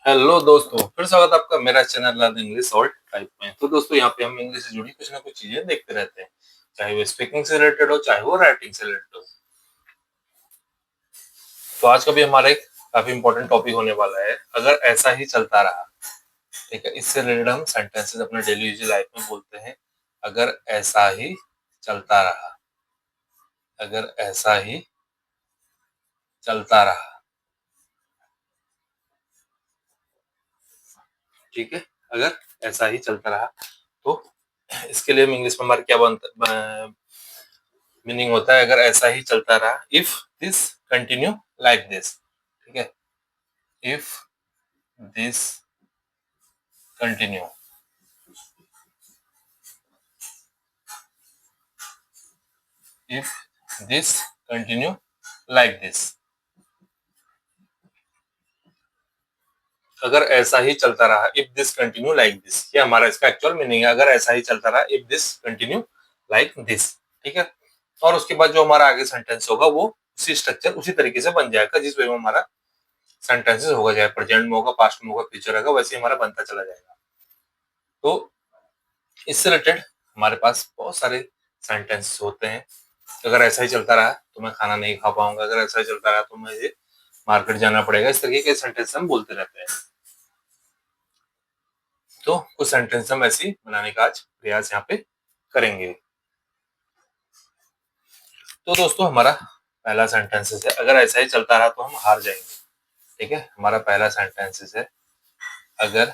Hello दोस्तों, फिर स्वागत है आपका मेरा channel learn English all type में। तो दोस्तों यहाँ पे हम इंग्लिश से जुड़ी कुछ ना कुछ चीजें देखते रहते हैं, चाहे वो स्पीकिंग से रिलेटेड हो, चाहे वो राइटिंग से रिलेटेड हो। तो आज का भी हमारा एक काफी इंपॉर्टेंट टॉपिक होने वाला है, अगर ऐसा ही चलता रहा। ठीक है, इससे रिलेटेड हम सेंटेंसेस अपने डेली यूज लाइफ में बोलते हैं। अगर ऐसा ही चलता रहा, अगर ऐसा ही चलता रहा। ठीक है, अगर ऐसा ही चलता रहा तो इसके लिए हम इंग्लिश में हमारा क्या बनता मीनिंग होता है, अगर ऐसा ही चलता रहा, if this continue like this. ठीक है, if this continue, if this continue like this. अगर ऐसा ही चलता रहा, if this continue like this, ये हमारा इसका एक्चुअल मीनिंग है। अगर ऐसा ही चलता रहा, if this continue like this. ठीक है, और उसके बाद जो हमारा आगे सेंटेंस होगा वो उसी स्ट्रक्चर उसी तरीके से बन जाएगा जिस वे में हमारा सेंटेंसेस होगा, चाहे प्रेजेंट में होगा, पास्ट में होगा, फ्यूचर होगा, वैसे ही हमारा बनता चला जाएगा। तो इससे रिलेटेड हमारे पास बहुत सारे सेंटेंसेस होते हैं। अगर ऐसा ही चलता रहा तो मैं खाना नहीं खा पाऊंगा, अगर ऐसा ही चलता रहा तो मुझे मार्केट जाना पड़ेगा। इस तरीके के सेंटेंस हम बोलते रहते हैं। तो कुछ सेंटेंस हम ऐसे ही बनाने का आज प्रयास यहाँ पे करेंगे। तो दोस्तों हमारा पहला सेंटेंस है, अगर ऐसा ही चलता रहा तो हम हार जाएंगे। ठीक है, हमारा पहला सेंटेंस है, अगर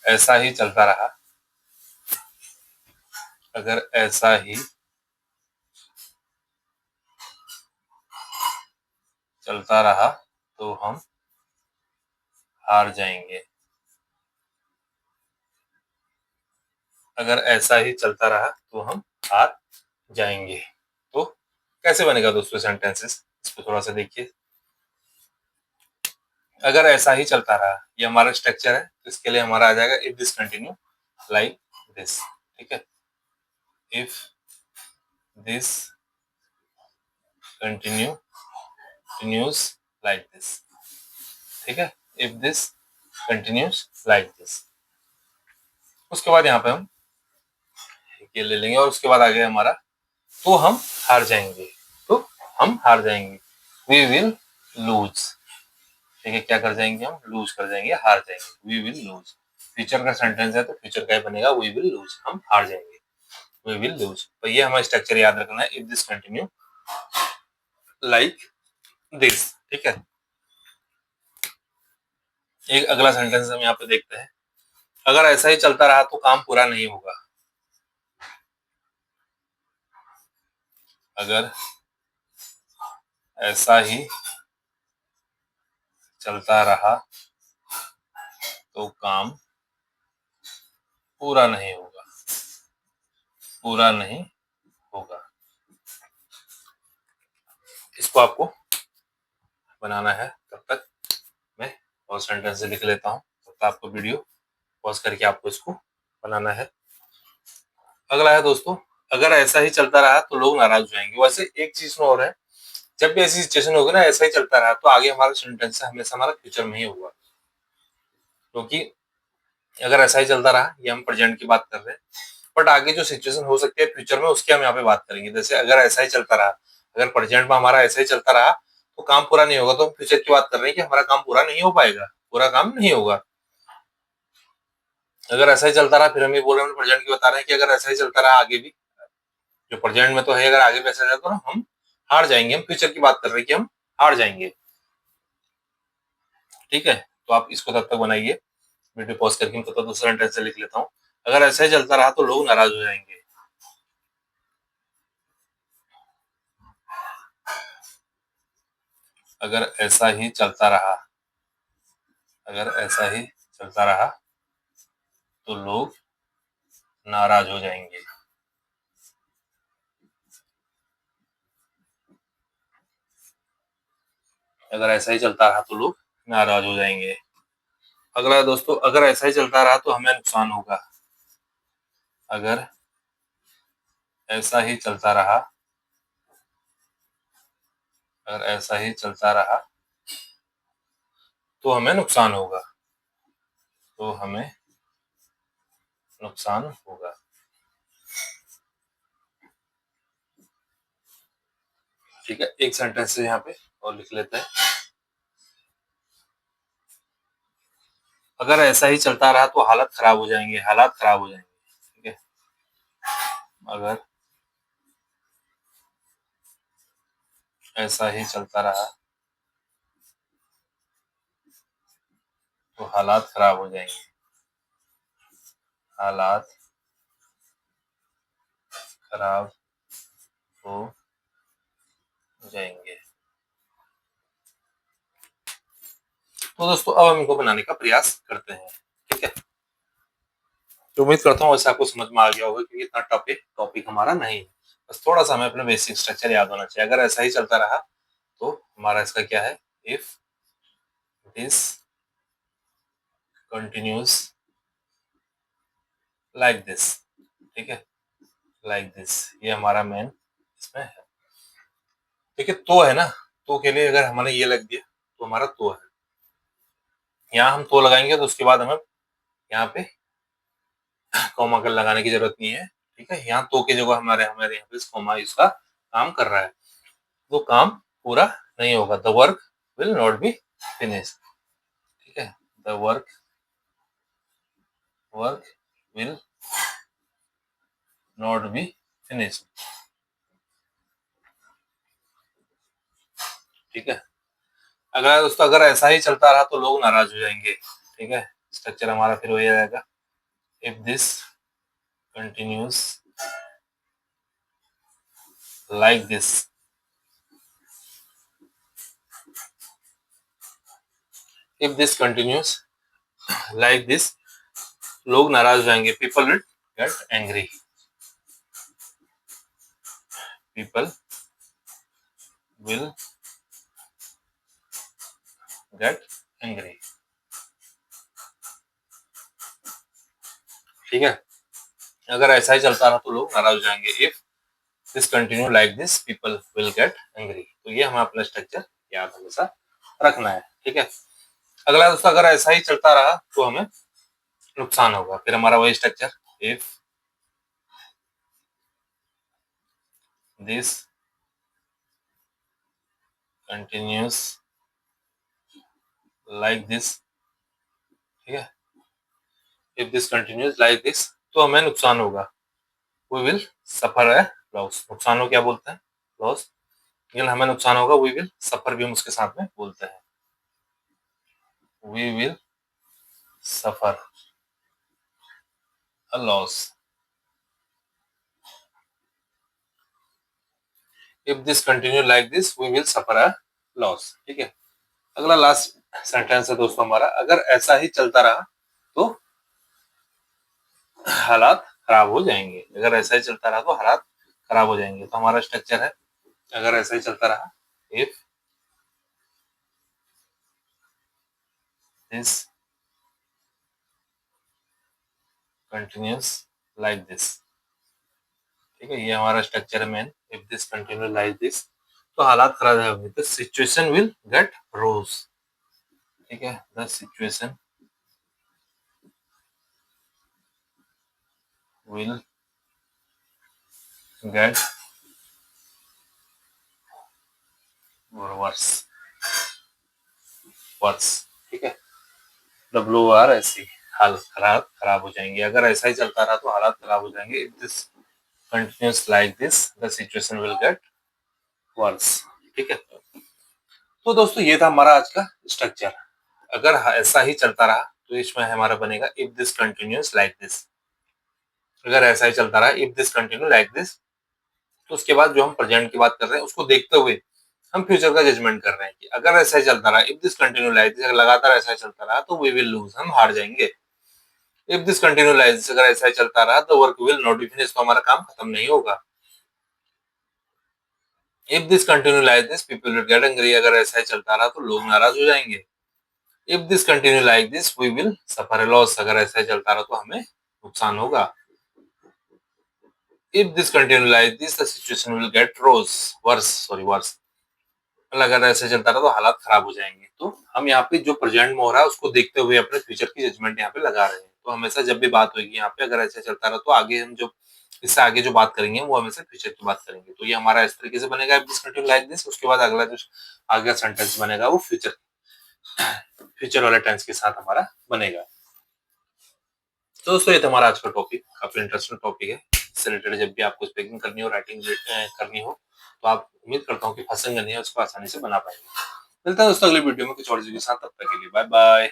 ऐसा ही चलता रहा, अगर ऐसा ही चलता रहा तो हम हार जाएंगे। अगर ऐसा ही चलता रहा तो हम हार जाएंगे। तो कैसे बनेगा दोस्तों सेंटेंसेस, इसको थोड़ा सा देखिए। अगर ऐसा ही चलता रहा, ये हमारा स्ट्रक्चर है, तो इसके लिए हमारा आ जाएगा if this continue like this. ठीक है, if this continues like this. ठीक है, if this continues like this. उसके बाद यहाँ पे हम ये ले लेंगे और उसके बाद आ गया हमारा तो हम हार जाएंगे। तो हम हार जाएंगे, वी विल लूज। ठीक है, क्या कर जाएंगे हम, लूज कर जाएंगे, हार जाएंगे, वी विल लूज। फ्यूचर का सेंटेंस है तो फ्यूचर का ही बनेगा, वी विल लूज, हम हार जाएंगे, वी विल लूज। तो ये हमारा स्ट्रक्चर याद रखना है, if this continue like this. ठीक है, एक अगला सेंटेंस हम यहाँ पे देखते हैं, अगर ऐसा ही चलता रहा तो काम पूरा नहीं होगा। अगर ऐसा ही चलता रहा तो काम पूरा नहीं होगा, पूरा नहीं होगा। इसको आपको बनाना है, तब तक मैं और सेंटेंस लिख लेता हूँ, तब तक आपको वीडियो पॉज करके आपको इसको बनाना है। अगला है दोस्तों, अगर ऐसा ही चलता रहा तो लोग नाराज हो जाएंगे। वैसे एक चीज में और है, जब भी ऐसी सिचुएशन होगी ना, ऐसा ही चलता रहा तो आगे हमारा सेंटेंस हमेशा हमारा फ्यूचर में ही होगा। क्योंकि अगर ऐसा ही चलता रहा, ये हम प्रेजेंट की बात कर रहे हैं, बट आगे जो सिचुएशन हो सकती है फ्यूचर में उसकी हम यहाँ पे बात करेंगे। जैसे अगर ऐसा ही चलता रहा, अगर प्रेजेंट में हमारा ऐसा ही चलता रहा तो काम पूरा नहीं होगा, तो हम फ्यूचर की बात कर रहे हैं कि हमारा काम पूरा नहीं हो पाएगा, पूरा काम नहीं होगा। अगर ऐसा ही चलता रहा, फिर हम ये बोल रहे हैं, प्रेजेंट की बता रहे हैं कि अगर ऐसा ही चलता रहा आगे भी, जो प्रेजेंट में तो है, अगर आगे भी ऐसा चलता तो हम हार जाएंगे। हम फ्यूचर की बात कर रहे हैं कि हम हार जाएंगे। ठीक है, तो आप इसको तब तक बनाइए, वीडियो पॉज करके मैं तब तक दूसरा सेंटेंस लिख लेता हूँ। अगर ऐसा ही चलता रहा तो लोग नाराज हो जाएंगे। अगर ऐसा ही चलता रहा, अगर ऐसा ही चलता रहा तो लोग नाराज हो जाएंगे। अगर ऐसा ही चलता रहा तो लोग नाराज हो जाएंगे। अगला दोस्तों, अगर ऐसा ही चलता रहा तो हमें नुकसान होगा। अगर ऐसा ही चलता रहा, अगर ऐसा ही चलता रहा तो हमें नुकसान होगा, तो हमें नुकसान होगा। ठीक है, एक सेंटेंस से यहाँ पे और लिख लेते हैं। अगर ऐसा ही चलता रहा तो हालत खराब हो जाएंगे, हालात खराब हो जाएंगे। ठीक है, अगर ऐसा ही चलता रहा तो हालात खराब हो जाएंगे, हालात खराब हो जाएंगे। तो दोस्तों अब हम इनको बनाने का प्रयास करते हैं। ठीक है, तो उम्मीद करता हूँ वैसे आपको समझ में आ गया होगा कि इतना टॉपिक हमारा नहीं है। बस थोड़ा सा हमें अपना बेसिक स्ट्रक्चर याद होना चाहिए। अगर ऐसा ही चलता रहा तो हमारा इसका क्या है, if this continues like this. ठीक है, लाइक दिस, ये हमारा मेन इसमें है। ठीक है, तो है ना, तो के लिए अगर हमारे ये लग दिया तो हमारा तो है। यहाँ हम तो लगाएंगे तो उसके बाद हमें यहाँ पे कॉमा कर लगाने की जरूरत नहीं है। ठीक है, यहाँ तो की जगह हमारे हमारे यहाँ पे कॉमा इसका काम कर रहा है, वो काम पूरा नहीं होगा। The work will not be finish. ठीक है, the work will not be finish. ठीक है, अगर दोस्तों अगर ऐसा ही चलता रहा तो लोग नाराज हो जाएंगे। ठीक है, स्ट्रक्चर हमारा फिर वही रहेगा, if this continues like this. If this continues like this, लोग नाराज हो जाएंगे। People will get angry, people will get angry. ठीक है, अगर ऐसा ही चलता रहा तो लोग नाराज हो जाएंगे। If this continue like this people will get angry. तो ये हमें अपना स्ट्रक्चर याद हमेशा रखना है। ठीक है, अगला दोस्तों अगर ऐसा ही चलता रहा तो हमें नुकसान होगा। फिर हमारा वही structure, if this continues like this. ठीक है, if this continues like this, तो हमें नुकसान होगा। वी विल सफर है लॉस। नुकसान हो क्या बोलते हैं, लॉस। लेकिन हमें नुकसान होगा, वी विल सफर भी हम उसके साथ में बोलते हैं। We will suffer a loss if this continue like this, we will suffer a loss. ठीक है, अगला लास्ट सेंटेंस है दोस्तों हमारा, अगर ऐसा ही चलता रहा तो हालात खराब हो जाएंगे। अगर ऐसा ही चलता रहा तो हालात खराब हो जाएंगे। तो हमारा स्ट्रक्चर है, अगर ऐसा ही चलता रहा, if this continues like this. ठीक है, ये हमारा स्ट्रक्चर है main. If this continue like this, तो हालात खराब होंगे। The situation will get rose. ठीक है, the situation will get worse, worse. ठीक है, WR ऐसी, हालात खराब हो जाएंगे। अगर ऐसा ही चलता रहा तो हालात खराब हो जाएंगे। If this continues like this, the situation will get worse। ठीक है, तो दोस्तों ये था हमारा आज का स्ट्रक्चर। अगर ऐसा ही चलता रहा तो इसमें हमारा बनेगा if this continues like this. अगर ऐसा ही चलता रहा, if this continue like this, तो उसके बाद जो हम प्रेजेंट की बात कर रहे हैं उसको देखते हुए हम फ्यूचर का जजमेंट कर रहे हैं कि अगर ऐसा ही चलता रहा, if this continue like this, अगर लगातार ऐसा ही चलता रहा तो वी विल लूज, हम हार जाएंगे। If this continue like this, अगर ऐसा ही चलता रहा तो work will not be finish, तो हमारा काम खत्म नहीं होगा। If this continue like this, people will get angry, अगर ऐसा ही चलता रहा तो लोग नाराज हो जाएंगे। If this continue like this, we will suffer a loss, अगर ऐसा ही चलता रहा तो हमें नुकसान होगा। If this continue like this, the situation will get rose worse, sorry worse, अगर ऐसे चलता रहा तो हालात खराब हो जाएंगे। तो हम यहाँ पे जो प्रेजेंट में हो रहा है उसको देखते हुए अपने फ्यूचर की जजमेंट यहाँ पे लगा रहे हैं। तो हमेशा जब भी बात होगी यहाँ पे अगर ऐसा चलता रहा तो आगे हम जो इससे आगे जो बात करेंगे वो हमेशा फ्यूचर की बात करेंगे। तो ये हमारा इस तरीके से बनेगा if this continue like this. उसके बाद अगला जो आगे सेंटेंस बनेगा वो फ्यूचर वाले टेंस के साथ हमारा बनेगा। तो दोस्तों ये था हमारा आज का टॉपिक, काफी इंटरेस्टिंग टॉपिक है। इससे रिलेटेड जब भी आपको स्पीकिंग करनी हो, राइटिंग करनी हो, तो आप उम्मीद करता हूँ कि फंसेंगे नहीं, उसको आसानी से बना पाएंगे। मिलता है दोस्तों अगली वीडियो में कुछ और चीज़ों के साथ, तब तक के लिए बाय बाय।